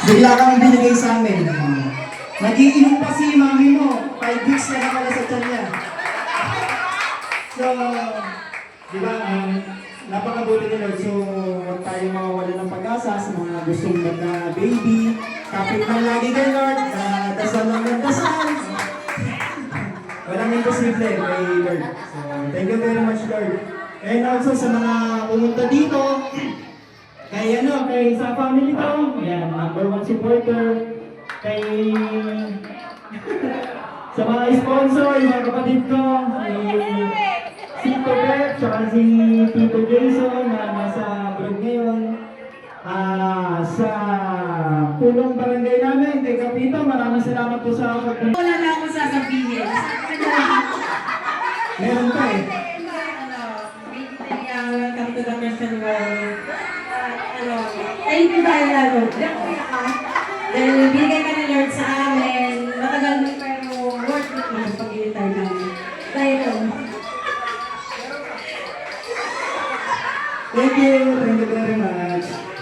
Bigla kang binigay sa amin. Nag-iinom pa si mami mo. 5 weeks na pala sa tiyan niya. So, di ba, napakabuti ni Lord. So, huwag tayo mawawala ng pag-asa sa mga gustong mag-baby. Kapit lang lagi kay Lord. Dasal lang ng dasal. Walang imposible kay Lord. So, thank you very much, Lord. And also sa mga pumunta dito, kay sa family ko, yan, number 1 supporter, kay sa mga sponsor, yung mga kapatid ko, si Tito Pep, saka si Tito Jason na nasa vlog ngayon, sa punong barangay namin, kay Kapito, maraming salamat po sa pagpunta. Wala na akong sasabihin. Meron pa eh. Welcome to the Christian world. Thank you dahil lalo. Dahil bigay ka ni Lord sa amin. Matagal mo pero worth it na ang pag-retire namin. Dahil Thank you very much.